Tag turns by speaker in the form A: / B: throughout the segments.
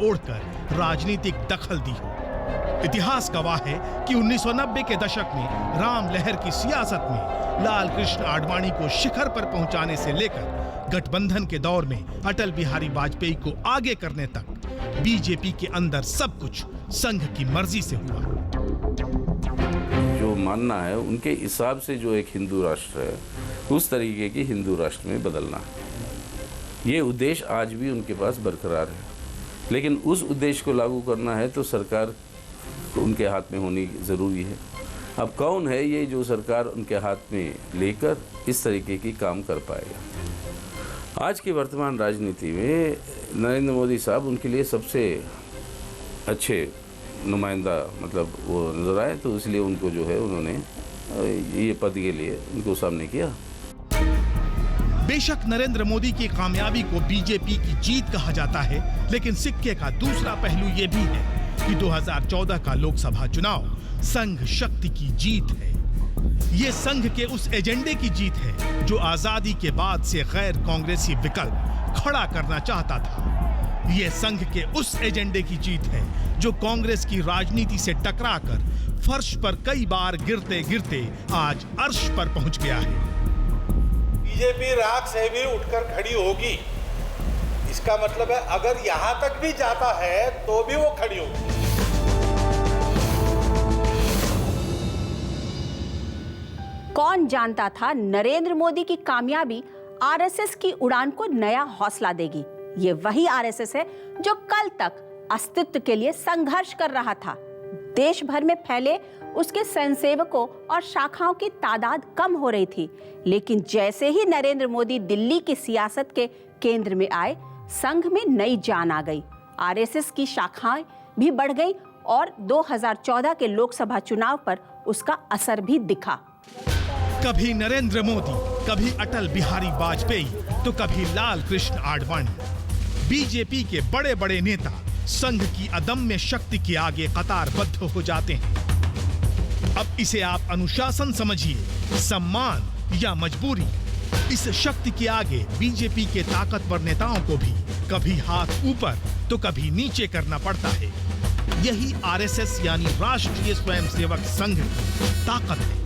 A: ओढ़कर राजनीतिक दखल दी हो। इतिहास गवाह है कि 1990 के दशक में राम लहर की सियासत में लाल कृष्ण आडवाणी को शिखर पर पहुंचाने से लेकर गठबंधन के दौर में अटल बिहारी वाजपेयी को आगे करने तक बीजेपी के अंदर सब कुछ संघ की मर्जी से हुआ।
B: जो मानना है उनके हिसाब से जो एक हिंदू राष्ट्र है, उस तरीके की हिंदू राष्ट्र में बदलना है, ये उद्देश्य आज भी उनके पास बरकरार है। लेकिन उस उद्देश्य को लागू करना है तो सरकार उनके हाथ में होनी ज़रूरी है। अब कौन है ये जो सरकार उनके हाथ में लेकर इस तरीके की काम कर पाएगा? आज की वर्तमान राजनीति में नरेंद्र मोदी साहब उनके लिए सबसे अच्छे नुमाइंदा मतलब वो नजर आए, तो इसलिए उनको जो है उन्होंने ये पद के लिए उनको सामने किया।
A: बेशक नरेंद्र मोदी की कामयाबी को बीजेपी की जीत कहा जाता है, लेकिन सिक्के का दूसरा पहलू ये भी है कि 2014 का लोकसभा चुनाव संघ शक्ति की जीत है। ये संघ के उस एजेंडे की जीत है जो आजादी के बाद से गैर कांग्रेसी विकल्प खड़ा करना चाहता था। ये संघ के उस एजेंडे की जीत है जो कांग्रेस की राजनीति से टकराकर फर्श पर कई बार गिरते गिरते आज अर्श पर पहुंच गया है।
C: बीजेपी राख से भी उठकर खड़ी होगी, इसका मतलब है अगर यहां तक भी जाता है तो भी वो खड़ी होगी।
D: कौन जानता था नरेंद्र मोदी की कामयाबी आरएसएस की उड़ान को नया हौसला देगी। ये वही आरएसएस है जो कल तक अस्तित्व के लिए संघर्ष कर रहा था। देश भर में फैले उसके स्वयंसेवकों और शाखाओं की तादाद कम हो रही थी, लेकिन जैसे ही नरेंद्र मोदी दिल्ली की सियासत के केंद्र में आए, संघ में नई जान आ गई। आरएसएस की शाखाएं भी बढ़ गई और 2014 के लोकसभा चुनाव पर उसका असर भी दिखा।
A: कभी नरेंद्र मोदी, कभी अटल बिहारी वाजपेयी, तो कभी लाल कृष्ण आडवाणी। बीजेपी के बड़े बड़े नेता संघ की अदम्य शक्ति के आगे कतारबद्ध हो जाते हैं। अब इसे आप अनुशासन समझिए, सम्मान या मजबूरी। इस शक्ति के आगे बीजेपी के ताकतवर नेताओं को भी कभी हाथ ऊपर तो कभी नीचे करना पड़ता है। यही आरएसएस यानी राष्ट्रीय स्वयंसेवक संघ की ताकत है।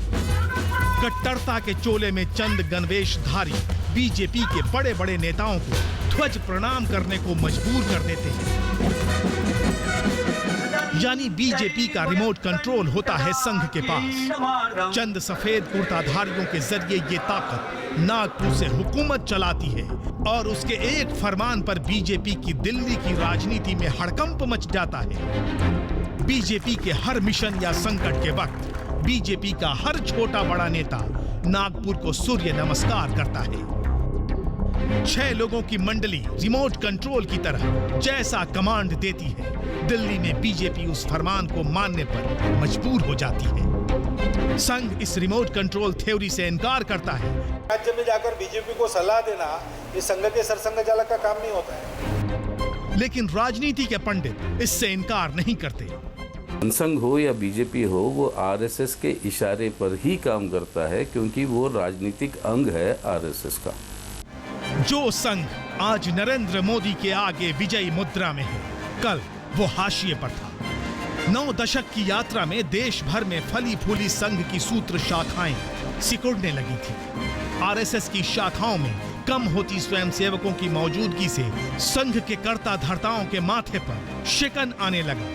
A: कट्टरता के चोले में चंद गणवेशधारी बीजेपी के बड़े बड़े नेताओं को ध्वज प्रणाम करने को मजबूर कर देते हैं। यानी बीजेपी का रिमोट कंट्रोल होता है संघ के पास। चंद सफेद कुर्ताधारियों के जरिए ये ताकत नागपुर से हुकूमत चलाती है और उसके एक फरमान पर बीजेपी की दिल्ली की राजनीति में हड़कंप मच जाता है। बीजेपी के हर मिशन या संकट के वक्त बीजेपी का हर छोटा बड़ा नेता नागपुर को सूर्य नमस्कार करता है। 6 लोगों की मंडली रिमोट कंट्रोल की तरह जैसा कमांड देती है, दिल्ली में बीजेपी उस फरमान को मानने पर मजबूर हो जाती है। संघ इस रिमोट कंट्रोल थ्योरी से इनकार करता है।
C: राज्य में जाकर बीजेपी को सलाह देना ये संघ के सरसंघ चालक का काम नहीं होता है।
A: लेकिन राजनीति के पंडित इससे इनकार नहीं करते।
B: जनसंघ हो या बीजेपी हो, वो आरएसएस के इशारे पर ही काम करता है, क्योंकि वो राजनीतिक अंग है आरएसएस का।
A: जो संघ आज नरेंद्र मोदी के आगे विजयी मुद्रा में है, कल वो हाशिए पर था। 9 दशक की यात्रा में देश भर में फली फूली संघ की सूत्र शाखाएं सिकुड़ने लगी थी। आरएसएस की शाखाओं में कम होती स्वयंसेवकों की मौजूदगी से संघ के कर्ता धर्ताओं के माथे पर शिकन आने लगा।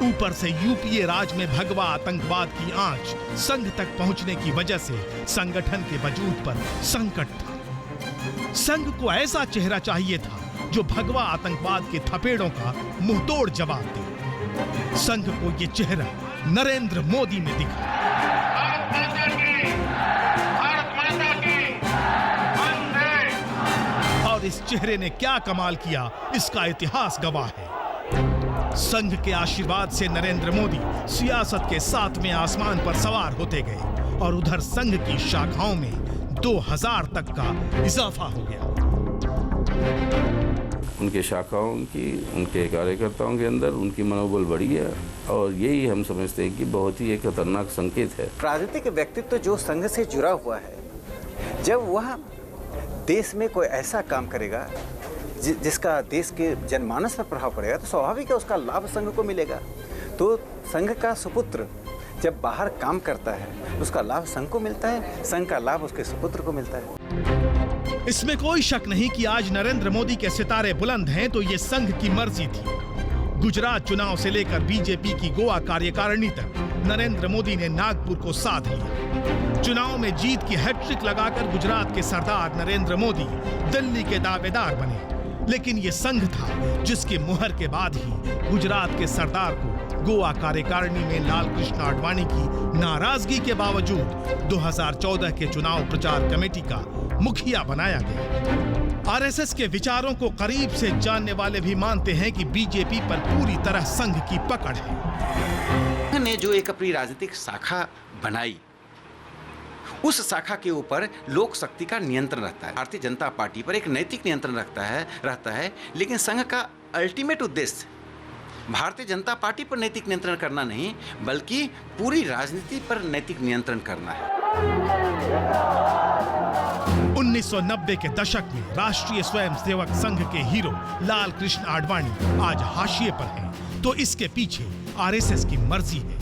A: ऊपर से यूपीए राज में भगवा आतंकवाद की आंच संघ तक पहुंचने की वजह से संगठन के वजूद पर संकट था। संघ को ऐसा चेहरा चाहिए था जो भगवा आतंकवाद के थपेड़ों का मुंहतोड़ जवाब दे। संघ को ये चेहरा नरेंद्र मोदी में दिखा। और इस चेहरे ने क्या कमाल किया, इसका इतिहास गवाह है। संघ के आशीर्वाद से नरेंद्र मोदी सियासत के 7वें आसमान पर सवार होते गए और उधर संघ की शाखाओं में 2000 तक का इजाफा हो गया।
B: उनके शाखाओं की, उनके कार्यकर्ताओं के अंदर उनकी मनोबल बढ़ी है और यही हम समझते हैं कि बहुत ही एक खतरनाक संकेत है।
E: राजनीतिक व्यक्तित्व जो संघ से जुड़ा हुआ है, जब वह देश में कोई ऐसा काम करेगा जिसका देश के जनमानस पर प्रभाव पड़ेगा तो स्वाभाविक है उसका लाभ संघ को मिलेगा। तो संघ का सुपुत्र जब बाहर काम करता है उसका लाभ संघ को मिलता है, संघ का लाभ उसके सुपुत्र को मिलता है।
A: इसमें कोई शक नहीं कि आज नरेंद्र मोदी के सितारे बुलंद हैं तो ये संघ की मर्जी थी। गुजरात चुनाव से लेकर बीजेपी की गोवा कार्यकारिणी तक नरेंद्र मोदी ने नागपुर को साध लिया। चुनाव में जीत की हैट्रिक लगाकर गुजरात के सरदार नरेंद्र मोदी दिल्ली के दावेदार बने। लेकिन ये संघ था जिसकी मुहर के बाद ही गुजरात के सरदार को गोवा कार्यकारिणी में लालकृष्ण आडवाणी की नाराजगी के बावजूद 2014 के चुनाव प्रचार कमेटी का मुखिया बनाया गया। आरएसएस के विचारों को करीब से जानने वाले भी मानते हैं कि बीजेपी पर पूरी तरह संघ की पकड़ है।
F: ने जो एक अपनी राजनीतिक शाखा बनाई उस शाखा के ऊपर लोक शक्ति का नियंत्रण रहता है। भारतीय जनता पार्टी पर एक नैतिक नियंत्रण रहता है, लेकिन संघ का अल्टीमेट उद्देश्य भारतीय जनता पार्टी पर नैतिक नियंत्रण करना नहीं बल्कि पूरी राजनीति पर नैतिक नियंत्रण करना है।
A: 1990 के दशक में राष्ट्रीय स्वयंसेवक संघ के हीरो लालकृष्ण आडवाणी आज हाशिए पर हैं, तो इसके पीछे आरएसएस की मर्जी है।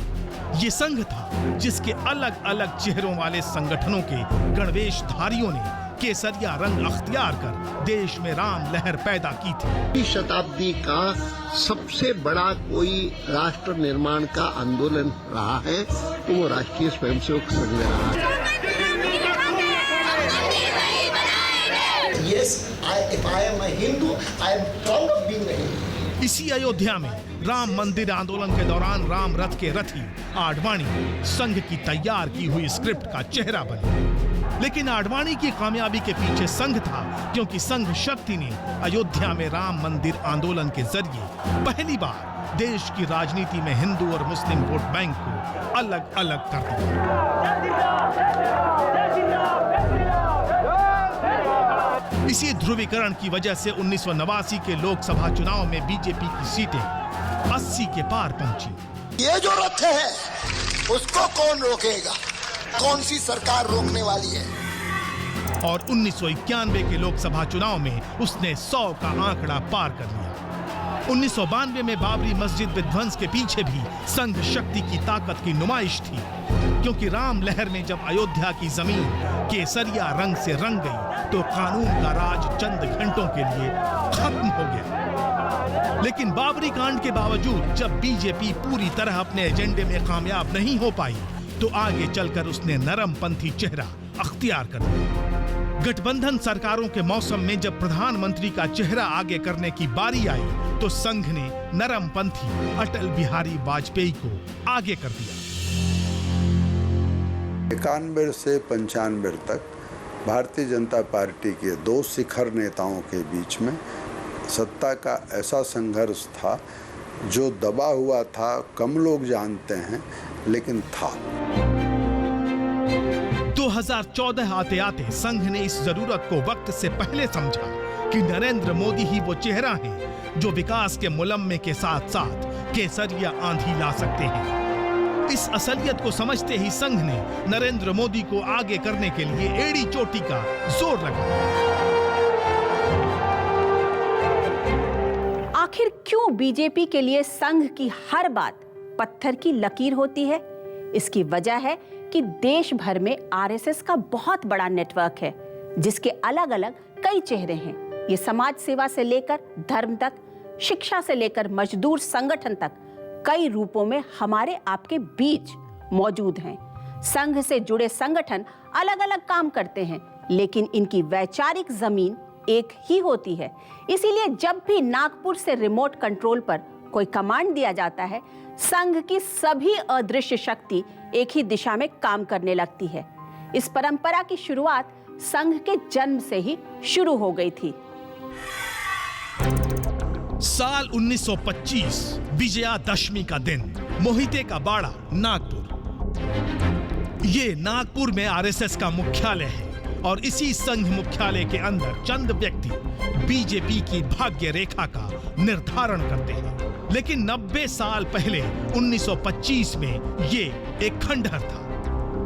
A: ये संघ था जिसके अलग अलग चेहरों वाले संगठनों के गणवेशधारियों ने केसरिया रंग अख्तियार कर देश में राम लहर पैदा की थी।
G: शताब्दी का सबसे बड़ा कोई राष्ट्र निर्माण का आंदोलन रहा है तो वो राष्ट्रीय स्वयंसेवक संघ रहा है।
H: Yes, if I am a Hindu, I am proud of being a Hindu.
A: इसी अयोध्या में राम मंदिर आंदोलन के दौरान राम रथ के रथी आडवाणी संघ की तैयार की हुई स्क्रिप्ट का चेहरा बने। लेकिन आडवाणी की कामयाबी के पीछे संघ था, क्योंकि संघ शक्ति ने अयोध्या में राम मंदिर आंदोलन के जरिए पहली बार देश की राजनीति में हिंदू और मुस्लिम वोट बैंक को अलग अलग कर दिया। इसी ध्रुवीकरण की वजह से 1989 के लोकसभा चुनाव में बीजेपी की सीटें 80 के पार पहुंची।
H: ये जो रथ है उसको कौन रोकेगा? कौन सी सरकार रोकने वाली है?
A: और 1991 के लोकसभा चुनाव में उसने 100 का आंकड़ा पार कर लिया। 1992 में बाबरी मस्जिद विध्वंस के पीछे भी संघ शक्ति की ताकत की नुमाइश थी, क्योंकि राम लहर में जब अयोध्या की जमीन केसरिया रंग से रंग गई तो कानून का राज चंद घंटों के लिए खत्म हो गया। लेकिन बाबरी कांड के बावजूद जब बीजेपी पूरी तरह अपने एजेंडे में कामयाब नहीं हो पाई तो आगे चलकर उसने नरमपंथी चेहरा अख्तियार कर लिया। गठबंधन सरकारों के मौसम में जब प्रधानमंत्री का चेहरा आगे करने की बारी आई तो संघ ने नरमपंथी अटल बिहारी वाजपेयी को आगे कर दिया।
I: 91 से 95 तक भारतीय जनता पार्टी के दो शिखर नेताओं के बीच में सत्ता का ऐसा संघर्ष था जो दबा हुआ था, कम लोग जानते हैं, लेकिन था।
A: 2014 आते आते संघ ने इस जरूरत को वक्त से पहले समझा कि नरेंद्र मोदी ही वो चेहरा है जो विकास के मुलम्मे के साथ साथ केसरिया आंधी ला सकते हैं। इस असलियत को समझते ही संघ ने नरेंद्र मोदी को आगे करने के लिए एड़ी चोटी का जोर लगाया।
D: आखिर क्यों बीजेपी के लिए संघ की हर बात पत्थर की लकीर होती है? इसकी वजह है कि देश भर में आरएसएस का बहुत बड़ा नेटवर्क है, जिसके अलग अलग कई चेहरे हैं। ये समाज सेवा से लेकर धर्म तक, शिक्षा से लेकर मजदूर संगठन तक कई रूपों में हमारे आपके बीच मौजूद हैं। संघ से जुड़े संगठन अलग अलग काम करते हैं, लेकिन इनकी वैचारिक जमीन एक ही होती है। इसीलिए जब भी नागपुर से रिमोट कंट्रोल पर कोई कमांड दिया जाता है, संघ की सभी अदृश्य शक्ति एक ही दिशा में काम करने लगती है। इस परंपरा की शुरुआत संघ के जन्म से ही शुरू हो गई थी।
A: साल 1925 विजयादशमी का दिन, मोहिते का बाड़ा, नागपुर। ये नागपुर में आरएसएस का मुख्यालय है और इसी संघ मुख्यालय के अंदर चंद व्यक्ति बीजेपी की भाग्य रेखा का निर्धारण करते हैं। लेकिन 90 साल पहले 1925 में ये एक खंडहर था।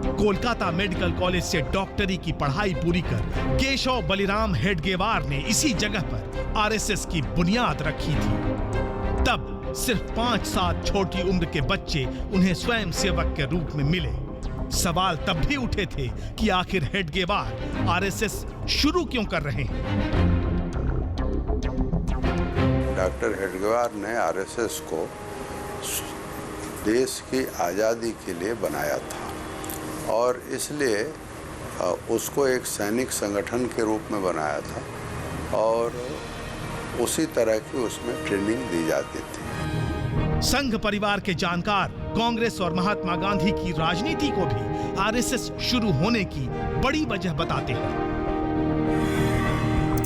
A: कोलकाता मेडिकल कॉलेज से डॉक्टरी की पढ़ाई पूरी कर केशव बलिराम हेडगेवार ने इसी जगह पर आरएसएस की बुनियाद रखी थी। तब सिर्फ 5-7 छोटी उम्र के बच्चे उन्हें स्वयं सेवक के रूप में मिले। सवाल तब भी उठे थे कि आखिर हेडगेवार आरएसएस शुरू क्यों कर रहे हैं।
I: डॉक्टर हेडगेवार ने आरएसएस को देश की आज़ादी के लिए बनाया था और इसलिए उसको एक सैनिक संगठन के रूप में बनाया था और उसी तरह की उसमें ट्रेनिंग दी जाती थी।
A: संघ परिवार के जानकार कांग्रेस और महात्मा गांधी की राजनीति को भी आरएसएस शुरू होने की बड़ी वजह बताते हैं।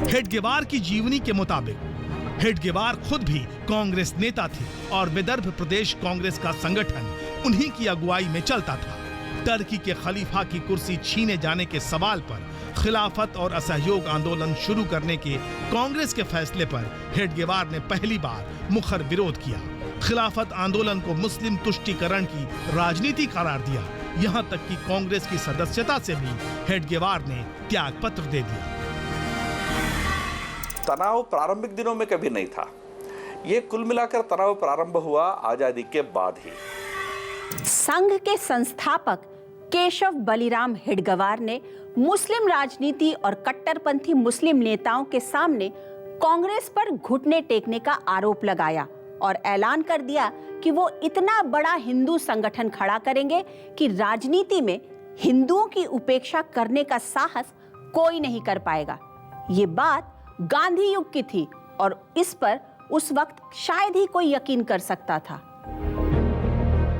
A: हेडगेवार की जीवनी के मुताबिक हेडगेवार खुद भी कांग्रेस नेता थे और विदर्भ प्रदेश कांग्रेस का संगठन उन्हीं की अगुवाई में चलता था। टर्की के खलीफा की कुर्सी छीने जाने के सवाल पर खिलाफत और असहयोग आंदोलन शुरू करने के कांग्रेस के फैसले पर हेडगेवार ने पहली बार मुखर विरोध किया। खिलाफत आंदोलन को मुस्लिम तुष्टीकरण की राजनीति करार दिया। यहां तक कि कांग्रेस की सदस्यता से भी हेडगेवार ने त्याग पत्र दे दिया।
J: तनाव प्रारंभिक दिनों में कभी नहीं था। ये कुल मिलाकर तनाव प्रारंभ हुआ आजादी के बाद ही।
D: संघ के संस्थापक केशव बलिराम हेडगेवार ने मुस्लिम राजनीति और कट्टरपंथी मुस्लिम नेताओं के सामने कांग्रेस पर घुटने टेकने का आरोप लगाया और ऐलान कर दिया कि वो इतना बड़ा हिंदू संगठन खड़ा करेंगे कि राजनीति में हिंदुओं की उपेक्षा करने का साहस कोई नहीं कर पाएगा। ये बात गांधी युग की थी और इस पर उस वक्त शायद ही कोई यकीन कर सकता था।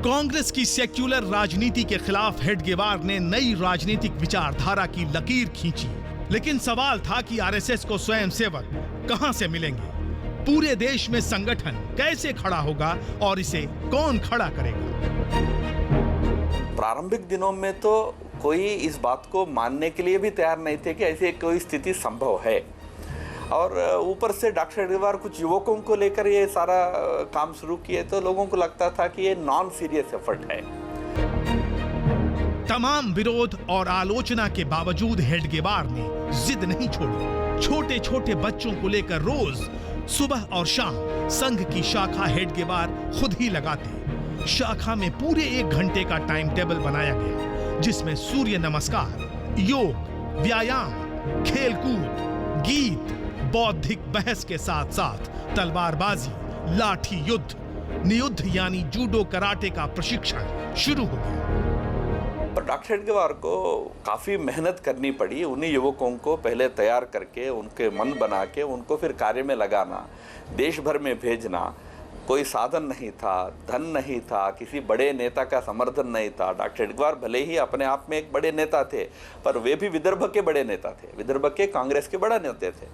A: कांग्रेस की सेक्युलर राजनीति के खिलाफ हेडगेवार ने नई राजनीतिक विचारधारा की लकीर खींची। लेकिन सवाल था कि आरएसएस को स्वयंसेवक कहां से मिलेंगे, पूरे देश में संगठन कैसे खड़ा होगा और इसे कौन खड़ा करेगा।
J: प्रारंभिक दिनों में तो कोई इस बात को मानने के लिए भी तैयार नहीं थे कि ऐसी कोई स्थिति संभव है और ऊपर से डॉक्टर हेडगेवार कुछ युवकों को लेकर ये सारा काम शुरू किए तो लोगों को लगता था कि ये नॉन सीरियस एफर्ट है।
A: तमाम विरोध और आलोचना के बावजूद हेडगेवार ने जिद नहीं छोड़ी। छोटे छोटे बच्चों को लेकर रोज सुबह और शाम संघ की शाखा हेडगेवार खुद ही लगाते। शाखा में पूरे 1 घंटे का टाइम टेबल बनाया गया जिसमें सूर्य नमस्कार, योग, व्यायाम, खेलकूद, गीत, बौद्धिक बहस के साथ साथ तलवारबाजी, लाठी युद्ध, नियुद्ध यानी जूडो कराटे का प्रशिक्षण शुरू हो गया।
J: पर डॉक्टर हेडगेवार को काफ़ी मेहनत करनी पड़ी। उन्हीं युवकों को पहले तैयार करके उनके मन बना के उनको फिर कार्य में लगाना, देश भर में भेजना। कोई साधन नहीं था, धन नहीं था, किसी बड़े नेता का समर्थन नहीं था। डॉक्टर हेडगेवार भले ही अपने आप में एक बड़े नेता थे पर वे भी विदर्भ के बड़े नेता थे, विदर्भ के कांग्रेस के बड़ा नेता थे।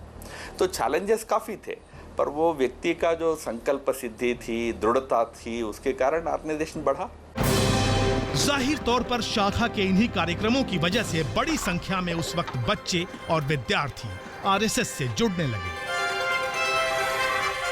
J: तो चैलेंजेस काफ़ी थे पर वो व्यक्ति का जो संकल्प सिद्धि थी, दृढ़ता थी, उसके कारण ऑर्गेनाइजेशन बढ़ा।
A: जाहिर तौर पर शाखा के इन्हीं कार्यक्रमों की वजह से बड़ी संख्या में उस वक्त बच्चे और विद्यार्थी आरएसएस से जुड़ने लगे।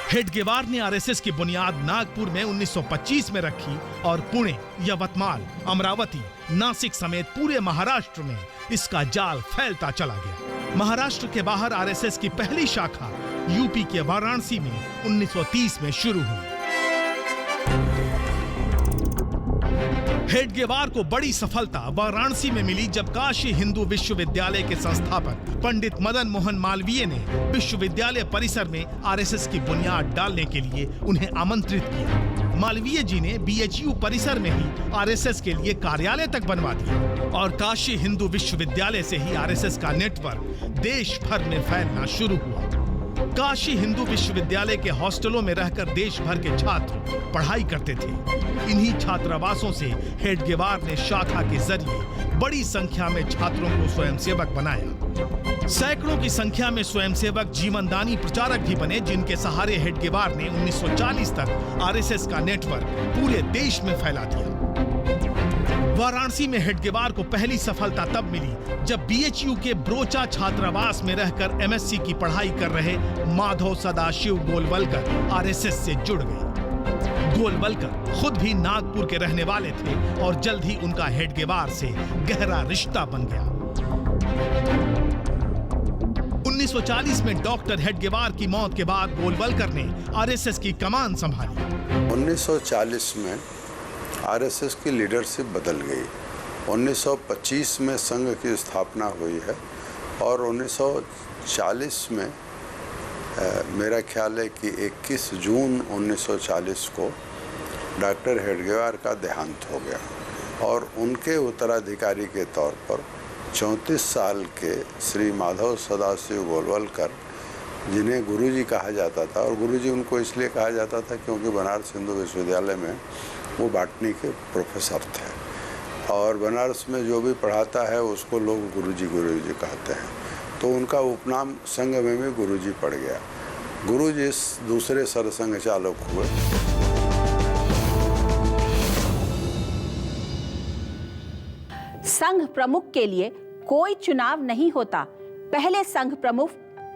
A: हेडगेवार ने आरएसएस की बुनियाद नागपुर में 1925 में रखी और पुणे, यवतमाल, अमरावती, नासिक समेत पूरे महाराष्ट्र में इसका जाल फैलता चला गया। महाराष्ट्र के बाहर आरएसएस की पहली शाखा यूपी के वाराणसी में 1930 में शुरू हुई। हेडगेवार को बड़ी सफलता वाराणसी में मिली जब काशी हिंदू विश्वविद्यालय के संस्थापक पंडित मदन मोहन मालवीय ने विश्वविद्यालय परिसर में आरएसएस की बुनियाद डालने के लिए उन्हें आमंत्रित किया। मालवीय जी ने बीएचयू परिसर में ही आरएसएस के लिए कार्यालय तक बनवा दिया और काशी हिंदू विश्वविद्यालय से ही आरएसएस का नेटवर्क देश भर में फैलना शुरू हुआ। काशी हिंदू विश्वविद्यालय के हॉस्टलों में रहकर देश भर के छात्र पढ़ाई करते थे। इन्हीं छात्रावासों से हेडगेवार ने शाखा के जरिए बड़ी संख्या में छात्रों को स्वयंसेवक बनाया। सैकड़ों की संख्या में स्वयंसेवक जीवनदानी प्रचारक भी बने जिनके सहारे हेडगेवार ने 1940 तक आरएसएस का नेटवर्क पूरे देश में फैला दिया। वाराणसी में हेडगेवार को पहली सफलता तब मिली जब बीएचयू के ब्रोचा छात्रावास में रहकर एमएससी की पढ़ाई कर रहे माधव सदाशिव गोलवलकर आरएसएस से जुड़ गए। गोलवलकर खुद भी नागपुर के रहने वाले थे और जल्द ही उनका हेडगेवार से गहरा रिश्ता बन गया। 1940 में डॉक्टर हेडगेवार की मौत के बाद गोलवलकर ने आरएसएस की कमान संभाली।
I: 1940 में आरएसएस की लीडरशिप बदल गई। 1925 में संघ की स्थापना हुई है और 1940 में मेरा ख्याल है कि 21 जून 1940 को डॉक्टर हेडगेवार का देहांत हो गया और उनके उत्तराधिकारी के तौर पर 34 साल के श्री माधव सदाशिव गोलवलकर, जिन्हें गुरुजी कहा जाता था, और गुरुजी उनको इसलिए कहा जाता था क्योंकि बनारस हिंदू विश्वविद्यालय में वो बॉटनी के प्रोफेसर थे और बनारस में जो भी पढ़ाता है उसको लोग गुरुजी गुरुजी कहते हैं, तो उनका उपनाम संघ में भी गुरुजी पड़ गया। गुरुजी दूसरे सरसंघ चालक हुए।
D: संघ प्रमुख के लिए कोई चुनाव नहीं होता। पहले संघ प्रमुख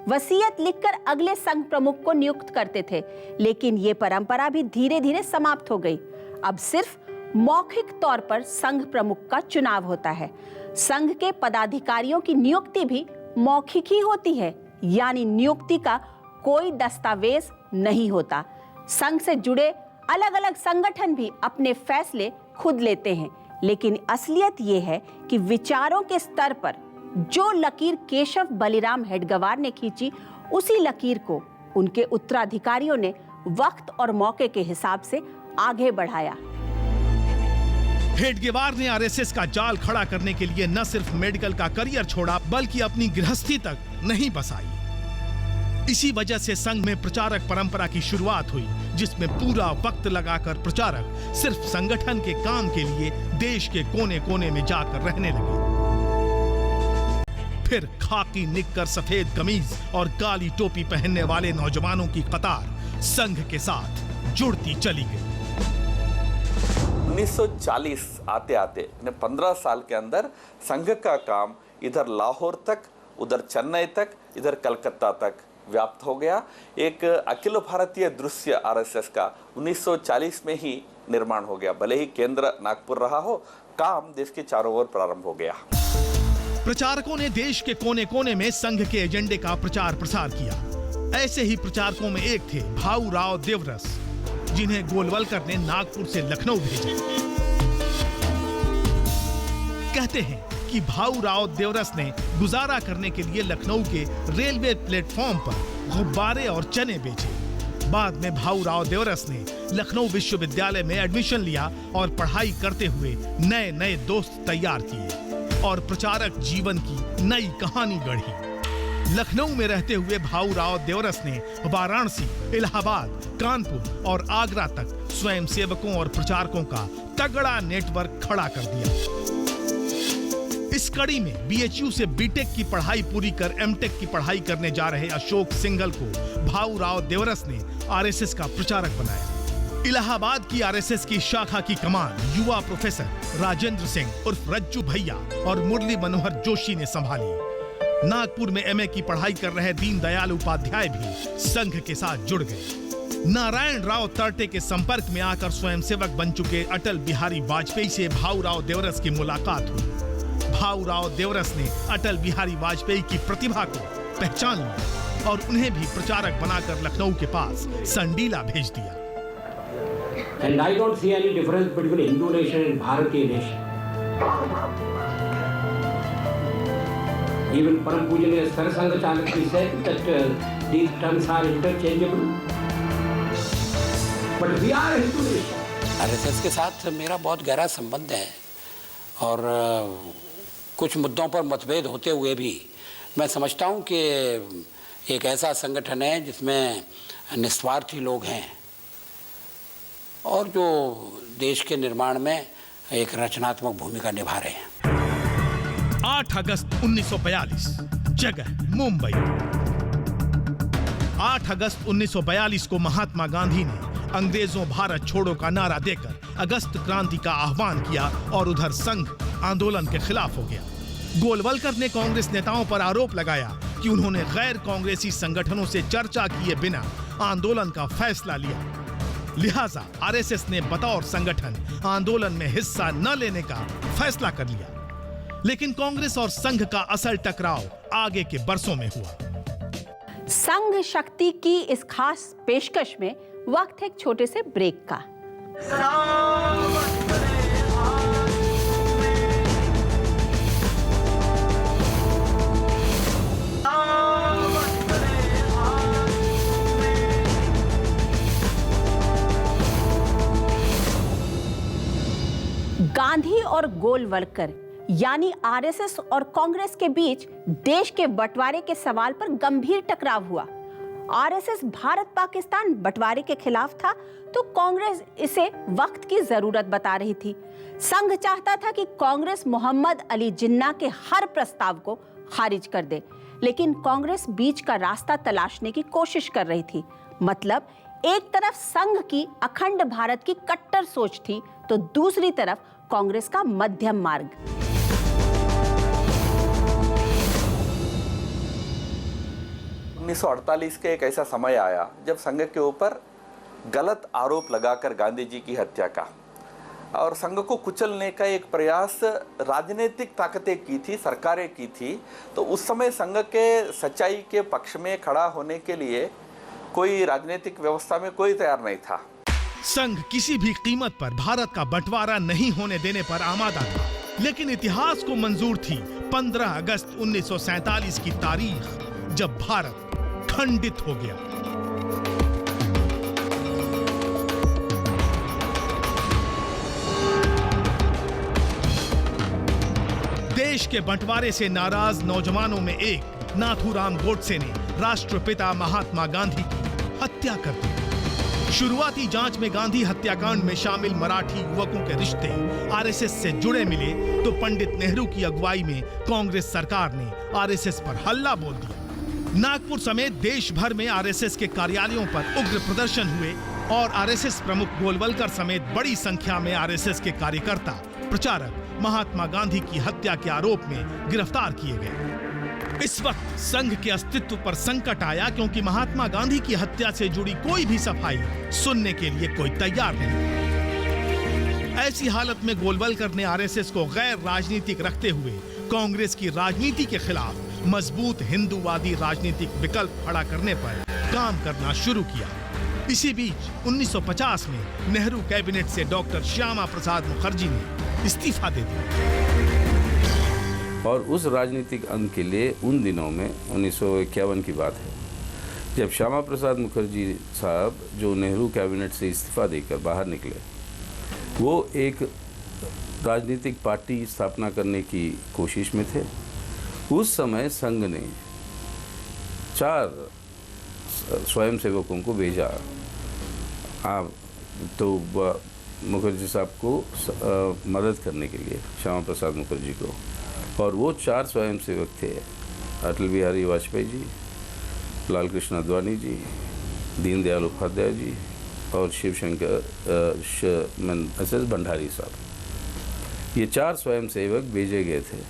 D: वसीयत लिखकर अगले संघ प्रमुख को नियुक्त करते थे, लेकिन ये परंपरा भी धीरे धीरे समाप्त हो गई। अब सिर्फ मौखिक तौर पर संघ प्रमुख का चुनाव होता है। संघ के पदाधिकारियों की नियुक्ति भी मौखिक ही होती है, यानी नियुक्ति का कोई दस्तावेज नहीं होता। संघ से जुड़े अलग अलग संगठन भी अपने फैसले खुद लेते हैं, लेकिन असलियत यह है कि विचारों के स्तर पर जो लकीर केशव बलिराम हेडगेवार ने खींची, उसी लकीर को उनके उत्तराधिकारियों ने वक्त और मौके के हिसाब से आगे बढ़ाया।
A: हेडगेवार ने आरएसएस का जाल खड़ा करने के लिए न सिर्फ मेडिकल का करियर छोड़ा, बल्कि अपनी गृहस्थी तक नहीं बसाई। इसी वजह से संघ में प्रचारक परंपरा की शुरुआत हुई, जिसमें पूरा वक्त लगाकर प्रचारक सिर्फ संगठन के काम के लिए देश के कोने कोने में जाकर रहने लगे। फिर खाकी निक्कर, सफेद कमीज और काली टोपी पहनने वाले नौजवानों की कतार संघ के साथ जुड़ती चली गई।
J: 1940 आते आते 15 साल के अंदर संघ का काम इधर लाहौर तक, उधर चेन्नई तक, इधर कलकत्ता तक व्याप्त हो गया। एक अखिल भारतीय दृश्य आरएसएस का 1940 में ही निर्माण हो गया। भले ही केंद्र नागपुर रहा हो, काम देश के चारों ओर प्रारंभ हो गया।
A: प्रचारकों ने देश के कोने कोने में संघ के एजेंडे का प्रचार प्रसार किया। ऐसे ही प्रचारकों में एक थे भाऊ राव देवरस, जिन्हें गोलवलकर ने नागपुर से लखनऊ भेजा। कहते हैं कि भाऊ राव देवरस ने गुजारा करने के लिए लखनऊ के रेलवे प्लेटफॉर्म पर गुब्बारे और चने बेचे। बाद में भाऊ राव देवरस ने लखनऊ विश्वविद्यालय में एडमिशन लिया और पढ़ाई करते हुए नए नए दोस्त तैयार किए और प्रचारक जीवन की नई कहानी गढ़ी। लखनऊ में रहते हुए भाऊ राव देवरस ने वाराणसी, इलाहाबाद, कानपुर और आगरा तक स्वयंसेवकों और प्रचारकों का तगड़ा नेटवर्क खड़ा कर दिया। इस कड़ी में बीएचयू से बीटेक की पढ़ाई पूरी कर एमटेक की पढ़ाई करने जा रहे अशोक सिंघल को भाऊ राव देवरस ने आरएसएस का प्रचारक बनाया। इलाहाबाद की आरएसएस की शाखा की कमान युवा प्रोफेसर राजेंद्र सिंह उर्फ रज्जू भैया और मुरली मनोहर जोशी ने संभाली। नागपुर में एमए की पढ़ाई कर रहे दीनदयाल उपाध्याय भी संघ के साथ जुड़ गए। नारायण राव तर्टे के संपर्क में आकर स्वयंसेवक बन चुके अटल बिहारी वाजपेयी से भाऊ राव देवरस की मुलाकात हुई। भाऊ राव देवरस ने अटल बिहारी वाजपेयी की प्रतिभा को पहचान लिया और उन्हें भी प्रचारक बनाकर लखनऊ के पास संडीला भेज दिया।
K: And I don't see any difference between Hindu nation and Bharatiya nation. Even Param Pujaniya Sarasanga Chanakya said that these terms are interchangeable. But we are a Hindu nation.
L: RSS के साथ मेरा बहुत गहरा संबंध है और कुछ मुद्दों पर मतभेद होते हुए भी मैं समझता हूं कि एक ऐसा संगठन है जिसमें निस्वार्थी लोग हैं और जो देश के निर्माण में एक रचनात्मक भूमिका निभा रहे हैं।
A: 8 अगस्त 1942, जगह मुंबई। 8 अगस्त 1942 को महात्मा गांधी ने अंग्रेजों भारत छोड़ो का नारा देकर अगस्त क्रांति का आह्वान किया और उधर संघ आंदोलन के खिलाफ हो गया। गोलवलकर ने कांग्रेस नेताओं पर आरोप लगाया कि उन्होंने गैर कांग्रेसी संगठनों से चर्चा किए बिना आंदोलन का फैसला लिया। लिहाजा आरएसएस ने बतौर संगठन आंदोलन में हिस्सा न लेने का फैसला कर लिया। लेकिन कांग्रेस और संघ का असल टकराव आगे के बरसों में हुआ।
D: संघ शक्ति की इस खास पेशकश में वक्त है एक छोटे से ब्रेक का। गांधी और गोलवलकर यानी आरएसएस और कांग्रेस के बीच देश के बंटवारे के सवाल पर गंभीर टकराव हुआ। आरएसएस भारत पाकिस्तान बंटवारे के खिलाफ था तो कांग्रेस इसे वक्त की जरूरत बता रही थी। संघ चाहता था कि कांग्रेस मोहम्मद अली जिन्ना के हर प्रस्ताव को खारिज कर दे, लेकिन कांग्रेस बीच का रास्ता तलाशने की कोशिश कर रही थी। मतलब एक तरफ संघ की अखंड भारत की कट्टर सोच थी तो दूसरी तरफ कांग्रेस का मध्यम मार्ग।
J: उन्नीस 1948 का एक ऐसा समय आया जब संघ के ऊपर गलत आरोप लगाकर गांधी जी की हत्या का और संघ को कुचलने का एक प्रयास राजनीतिक ताकतें की थी, सरकारें की थी। तो उस समय संघ के सच्चाई के पक्ष में खड़ा होने के लिए कोई राजनीतिक व्यवस्था में कोई तैयार नहीं था।
A: संघ किसी भी कीमत पर भारत का बंटवारा नहीं होने देने पर आमादा था, लेकिन इतिहास को मंजूर थी 15 अगस्त 1947 की तारीख जब भारत खंडित हो गया। देश के बंटवारे से नाराज नौजवानों में एक नाथूराम गोडसे ने राष्ट्रपिता महात्मा गांधी की हत्या कर दी। शुरुआती जांच में गांधी हत्याकांड में शामिल मराठी युवकों के रिश्ते आरएसएस से जुड़े मिले तो पंडित नेहरू की अगुवाई में कांग्रेस सरकार ने आरएसएस पर हल्ला बोल दिया। नागपुर समेत देश भर में आरएसएस के कार्यालयों पर उग्र प्रदर्शन हुए और आरएसएस प्रमुख गोलवलकर समेत बड़ी संख्या में आरएसएस के कार्यकर्ता प्रचारक महात्मा गांधी की हत्या के आरोप में गिरफ्तार किए गए। इस वक्त संघ के अस्तित्व पर संकट आया क्योंकि महात्मा गांधी की हत्या से जुड़ी कोई भी सफाई सुनने के लिए कोई तैयार नहीं। ऐसी हालत में गोलवलकर ने आरएसएस को गैर राजनीतिक रखते हुए कांग्रेस की राजनीति के खिलाफ मजबूत हिंदूवादी राजनीतिक विकल्प खड़ा करने पर काम करना शुरू किया। इसी बीच 1950 में नेहरू कैबिनेट से डॉक्टर श्यामा प्रसाद मुखर्जी ने इस्तीफा दे दिया
B: और उस राजनीतिक अंग के लिए उन दिनों में 1951 की बात है जब श्यामा प्रसाद मुखर्जी साहब जो नेहरू कैबिनेट से इस्तीफा देकर बाहर निकले, वो एक राजनीतिक पार्टी स्थापना करने की कोशिश में थे। उस समय संघ ने 4 स्वयंसेवकों को भेजा तो मुखर्जी साहब को मदद करने के लिए, श्यामा प्रसाद मुखर्जी को, और वो 4 स्वयंसेवक थे अटल बिहारी वाजपेयी जी, लाल कृष्ण आडवाणी जी, दीनदयाल उपाध्याय जी और शिवशंकर एस.एस. भंडारी साहब। ये 4 स्वयंसेवक भेजे गए थे।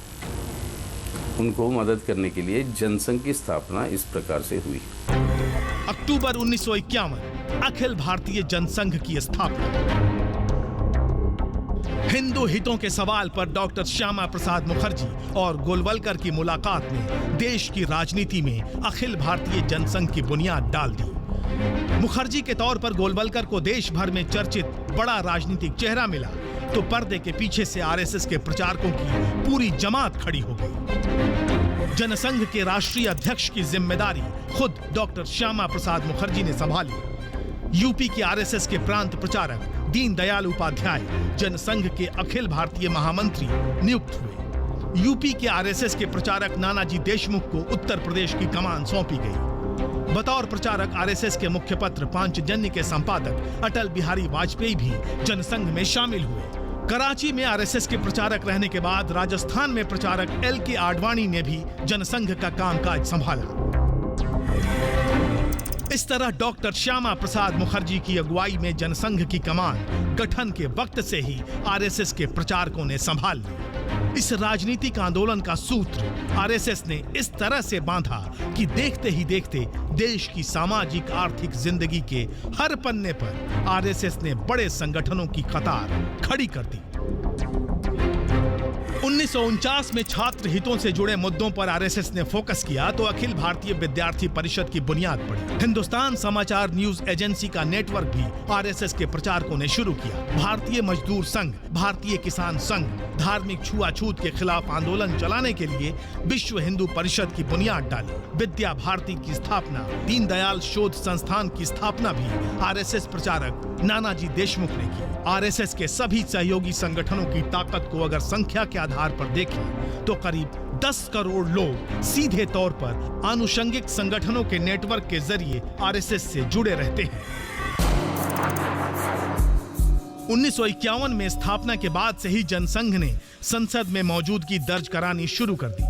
B: उनको मदद करने के लिए जनसंघ की स्थापना इस प्रकार से हुई।
A: अक्टूबर 1951 अखिल भारतीय जनसंघ की स्थापना। हिंदू हितों के सवाल पर डॉक्टर श्यामा प्रसाद मुखर्जी और गोलवलकर की मुलाकात ने देश की राजनीति में अखिल भारतीय जनसंघ की बुनियाद डाल दी। मुखर्जी के तौर पर गोलवलकर को देश भर में चर्चित बड़ा राजनीतिक चेहरा मिला तो पर्दे के पीछे से आरएसएस के प्रचारकों की पूरी जमात खड़ी हो गई। जनसंघ के राष्ट्रीय अध्यक्ष की जिम्मेदारी खुद डॉक्टर श्यामा प्रसाद मुखर्जी ने संभाली। यूपी के आरएसएस के प्रांत प्रचारक दीनदयाल उपाध्याय जनसंघ के अखिल भारतीय महामंत्री नियुक्त हुए। यूपी के आरएसएस के प्रचारक नानाजी देशमुख को उत्तर प्रदेश की कमान सौंपी गई। बतौर प्रचारक आरएसएस के मुख्य पत्र पांचजन्य के संपादक अटल बिहारी वाजपेयी भी जनसंघ में शामिल हुए। कराची में आरएसएस के प्रचारक रहने के बाद राजस्थान में प्रचारक एल.के. आडवाणी ने भी जनसंघ का कामकाज संभाला। इस तरह डॉक्टर श्यामा प्रसाद मुखर्जी की अगुवाई में जनसंघ की कमान गठन के वक्त से ही आरएसएस के प्रचारकों ने संभाल ली। इस राजनीतिक आंदोलन का सूत्र आरएसएस ने इस तरह से बांधा कि देखते ही देखते देश की सामाजिक आर्थिक जिंदगी के हर पन्ने पर आरएसएस ने बड़े संगठनों की कतार खड़ी कर दी। 1949 में छात्र हितों से जुड़े मुद्दों पर आरएसएस ने फोकस किया तो अखिल भारतीय विद्यार्थी परिषद की बुनियाद पड़ी। हिंदुस्तान समाचार न्यूज एजेंसी का नेटवर्क भी आरएसएस के प्रचारकों ने शुरू किया। भारतीय मजदूर संघ, भारतीय किसान संघ, धार्मिक छुआछूत के खिलाफ आंदोलन चलाने के लिए विश्व हिंदू परिषद की बुनियाद डाली। विद्या भारती की स्थापना, दीनदयाल शोध संस्थान की स्थापना भी आरएसएस प्रचारक नानाजी देशमुख ने की। आरएसएस के सभी सहयोगी संगठनों की ताकत को अगर संख्या के आधार पर देखें तो करीब 10 करोड़ लोग सीधे तौर पर आनुषंगिक संगठनों के नेटवर्क के जरिए आरएसएस से जुड़े रहते हैं। 1951 में स्थापना के बाद से ही जनसंघ ने संसद में मौजूदगी दर्ज करानी शुरू कर दी।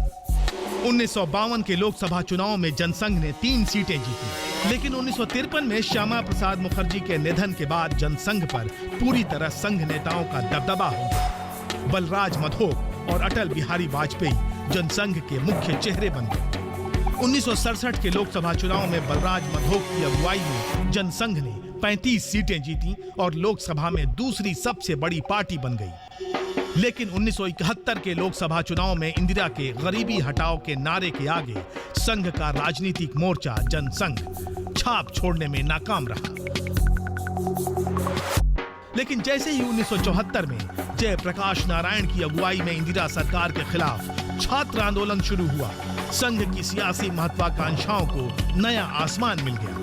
A: 1952 के लोकसभा चुनाव में जनसंघ ने 3 सीटें जीती, लेकिन 1953 में श्यामा प्रसाद मुखर्जी के निधन के बाद जनसंघ पर पूरी तरह संघ नेताओं का दबदबा हो गया। बलराज मधोक और अटल बिहारी वाजपेयी जनसंघ के मुख्य चेहरे बन गए। 1967 के लोकसभा चुनाव में बलराज मधोक की अगुवाई में जनसंघ ने 35 सीटें जीती और लोकसभा में दूसरी सबसे बड़ी पार्टी बन गई। लेकिन 1971 के लोकसभा चुनाव में इंदिरा के गरीबी हटाओ के नारे के आगे संघ का राजनीतिक मोर्चा जनसंघ छाप छोड़ने में नाकाम रहा। लेकिन जैसे ही 1974 में जयप्रकाश नारायण की अगुवाई में इंदिरा सरकार के खिलाफ छात्र आंदोलन शुरू हुआ, संघ की सियासी महत्वाकांक्षाओं को नया आसमान मिल गया।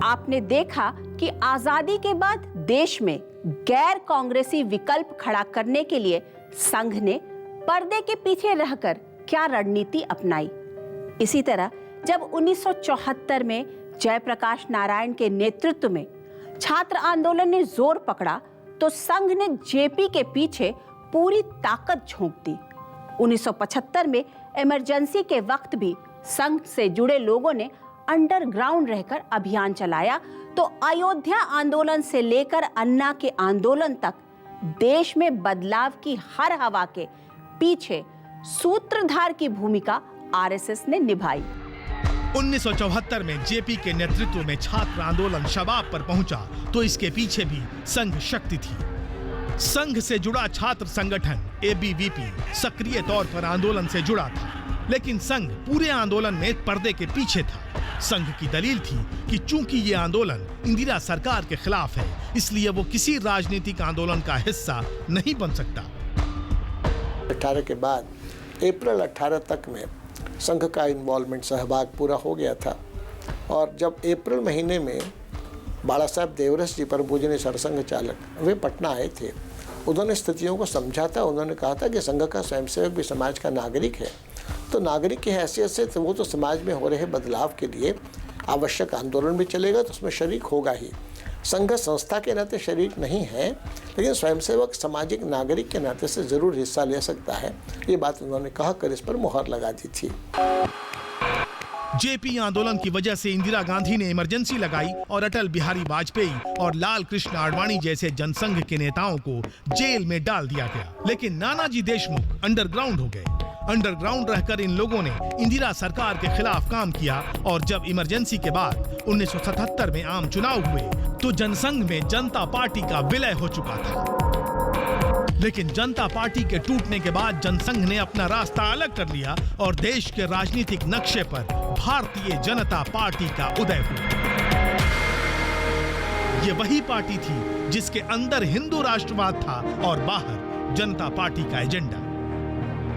D: आपने देखा कि आजादी के बाद देश में गैर कांग्रेसी विकल्प खड़ा करने के लिए संघ ने पर्दे के पीछे रहकर क्या रणनीति अपनाई। इसी तरह जब 1974 में जयप्रकाश नारायण के नेतृत्व में छात्र आंदोलन ने जोर पकड़ा तो संघ ने जेपी के पीछे पूरी ताकत झोंक दी। 1975 में इमरजेंसी के वक्त भी संघ से जुड़े लोगों ने अंडरग्राउंड रहकर अभियान चलाया तो अयोध्या आंदोलन से लेकर अन्ना के आंदोलन तक देश में बदलाव की हर हवा के पीछे सूत्रधार की भूमिका आरएसएस ने निभाई।
A: 1974 में जेपी के नेतृत्व में छात्र आंदोलन शबाब पर पहुंचा तो इसके पीछे भी संघ शक्ति थी। संघ से जुड़ा छात्र संगठन एबीवीपी सक्रिय तौर पर आंदोलन से जुड़ा था, लेकिन संघ पूरे आंदोलन में पर्दे के पीछे था। संघ की दलील थी कि चूंकि ये आंदोलन इंदिरा सरकार के खिलाफ है, इसलिए वो किसी राजनीतिक आंदोलन का हिस्सा नहीं बन सकता।
G: 18 के बाद अप्रैल 18 तक में संघ का इन्वॉल्वमेंट सहभाग पूरा हो गया था और जब अप्रैल महीने में बाला साहब देवरस जी प्रभुजनी सरसंघ चालक वे पटना आए थे, उन्होंने स्थितियों को समझा था। उन्होंने कहा था कि संघ का स्वयंसेवक भी समाज का नागरिक है, तो नागरिक की हैसियत से तो वो तो समाज में हो रहे बदलाव के लिए आवश्यक आंदोलन भी चलेगा तो उसमें शरीक होगा ही। संघ संस्था के नाते शरीक नहीं है, लेकिन स्वयंसेवक सामाजिक नागरिक के नाते से जरूर हिस्सा ले सकता है। ये बात उन्होंने कहकर इस पर मुहर लगा दी थी।
A: जेपी आंदोलन की वजह से इंदिरा गांधी ने इमरजेंसी लगाई और अटल बिहारी वाजपेयी और लाल कृष्ण आडवाणी जैसे जनसंघ के नेताओं को जेल में डाल दिया गया। लेकिन नानाजी देशमुख अंडरग्राउंड हो गए। अंडरग्राउंड रहकर इन लोगों ने इंदिरा सरकार के खिलाफ काम किया और जब इमरजेंसी के बाद 1977 में आम चुनाव हुए तो जनसंघ में जनता पार्टी का विलय हो चुका था। लेकिन जनता पार्टी के टूटने के बाद जनसंघ ने अपना रास्ता अलग कर लिया और देश के राजनीतिक नक्शे पर भारतीय जनता पार्टी का उदय हुआ। ये वही पार्टी थी जिसके अंदर हिंदू राष्ट्रवाद था और बाहर जनता पार्टी का एजेंडा।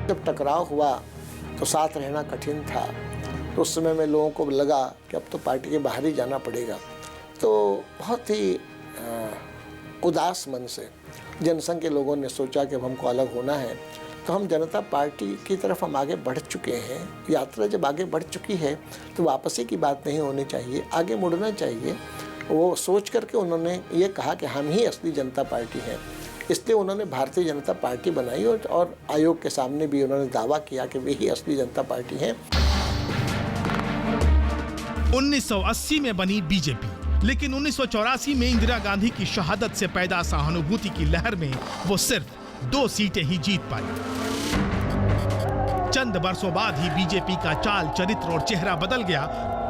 G: जब टकराव हुआ तो साथ रहना कठिन था, तो उस समय में लोगों को लगा कि अब तो पार्टी के बाहर ही जाना पड़ेगा। तो बहुत ही उदास मन से जनसंघ के लोगों ने सोचा कि अब हमको अलग होना है। तो हम जनता पार्टी की तरफ हम आगे बढ़ चुके हैं। यात्रा जब आगे बढ़ चुकी है तो वापसी की बात नहीं होनी चाहिए, आगे मुड़ना चाहिए। वो सोच करके उन्होंने ये कहा कि हम ही असली जनता पार्टी हैं। इसलिए उन्होंने भारतीय जनता पार्टी बनाई और आयोग के सामने भी उन्होंने दावा किया कि वे ही असली जनता पार्टी हैं।
A: 1980 में बनी बीजेपी, लेकिन 1984 में इंदिरा गांधी की शहादत से पैदा सहानुभूति की लहर में वो सिर्फ 2 सीटें ही जीत पाई। चंद बरसों बाद ही बीजेपी का चाल चरित्र और चेहरा बदल गया,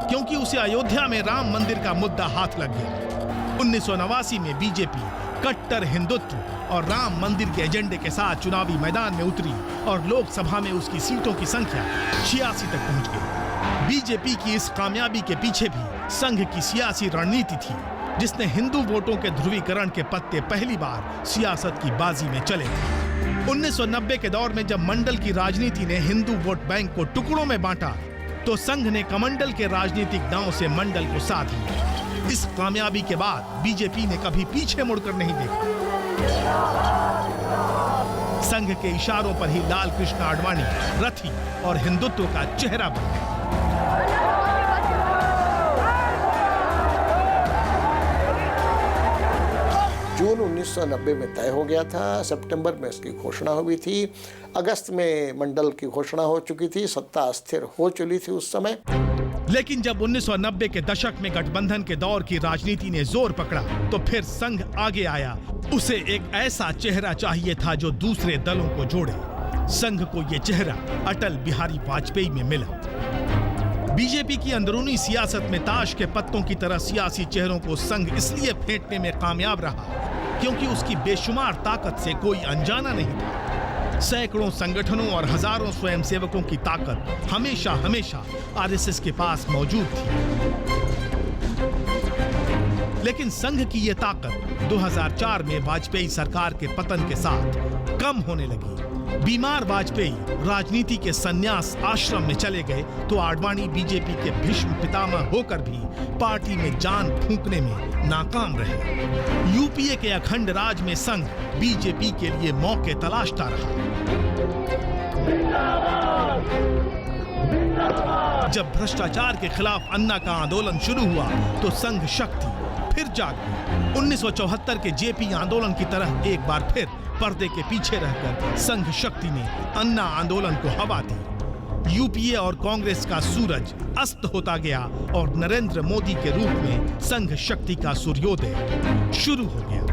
A: क्योंकि उसे अयोध्या में राम मंदिर का मुद्दा हाथ लग गया। 1989 में बीजेपी कट्टर हिंदुत्व और राम मंदिर के एजेंडे के साथ चुनावी मैदान में उतरी और लोकसभा में उसकी सीटों की संख्या 86 तक पहुंच गई। बीजेपी की इस कामयाबी के पीछे भी संघ की सियासी रणनीति थी, जिसने हिंदू वोटों के ध्रुवीकरण के पत्ते पहली बार सियासत की बाजी में चले थे। 1990 के दौर में जब मंडल की राजनीति ने हिंदू वोट बैंक को टुकड़ों में बांटा, तो संघ ने कमंडल के राजनीतिक दांव से मंडल को साध लिया। इस कामयाबी के बाद बीजेपी ने कभी पीछे मुड़कर नहीं देखा। संघ के इशारों पर ही लाल कृष्ण आडवाणी रथी और हिंदुत्व का चेहरा बन गए।
G: जून 1990 में तय हो गया था, सितंबर में इसकी घोषणा हुई थी, अगस्त में मंडल की घोषणा हो चुकी थी, सत्ता अस्थिर हो चुकी थी उस समय।
A: लेकिन जब 1990 के दशक में गठबंधन के दौर की राजनीति ने जोर पकड़ा, तो फिर संघ आगे आया। उसे एक ऐसा चेहरा चाहिए था जो दूसरे दलों को जोड़े। संघ को यह चेहरा अटल बिहारी वाजपेयी में मिला। बीजेपी की अंदरूनी सियासत में ताश के पत्तों की तरह सियासी चेहरों को संघ इसलिए फेंटने में कामयाब रहा क्योंकि उसकी बेशुमार ताकत से कोई अनजाना नहीं था। सैकड़ों संगठनों और हजारों स्वयंसेवकों की ताकत हमेशा हमेशा आरएसएस के पास मौजूद थी। लेकिन संघ की यह ताकत 2004 में वाजपेयी सरकार के पतन के साथ कम होने लगी। बीमार वाजपेयी राजनीति के संन्यास आश्रम में चले गए, तो आडवाणी बीजेपी के भीष्म पितामह होकर भी पार्टी में जान फूंकने में नाकाम रहे। यूपीए के अखंड राज में संघ बीजेपी के लिए मौके तलाशता रहा। जब भ्रष्टाचार के खिलाफ अन्ना का आंदोलन शुरू हुआ, तो संघ शक्ति फिर जाग गई। 1974 के जेपी आंदोलन की तरह एक बार फिर पर्दे के पीछे रहकर संघ शक्ति ने अन्ना आंदोलन को हवा दी। यूपीए और कांग्रेस का सूरज अस्त होता गया और नरेंद्र मोदी के रूप में संघ शक्ति का सूर्योदय शुरू हो गया।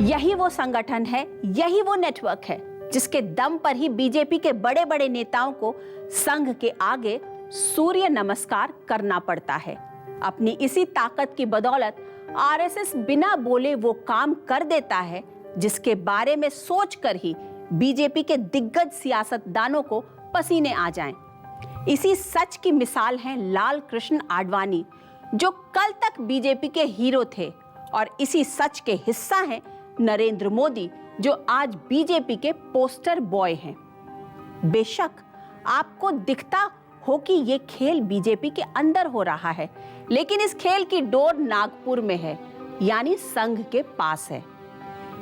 D: यही वो संगठन है, यही वो नेटवर्क है जिसके दम पर ही बीजेपी के बड़े बड़े नेताओं को संघ के आगे सूर्य नमस्कार करना पड़ता है। अपनी इसी ताकत की बदौलत आरएसएस बिना बोले वो काम कर देता है जिसके बारे में सोचकर ही बीजेपी के दिग्गज सियासतदानों को पसीने आ जाएं। इसी सच की मिसाल है लाल कृष्ण आडवाणी, जो कल तक बीजेपी के हीरो थे, और इसी सच के हिस्सा हैं नरेंद्र मोदी, जो आज बीजेपी के पोस्टर बॉय हैं। बेशक आपको दिखता हो कि ये खेल बीजेपी के अंदर हो रहा है, लेकिन इस खेल की डोर नागपुर में है, यानी संघ के पास है।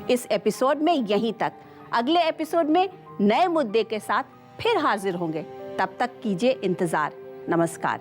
D: इस एपिसोड में यहीं तक। अगले एपिसोड में नए मुद्दे के साथ फिर हाजिर होंगे। तब तक कीजिए इंतजार। नमस्कार।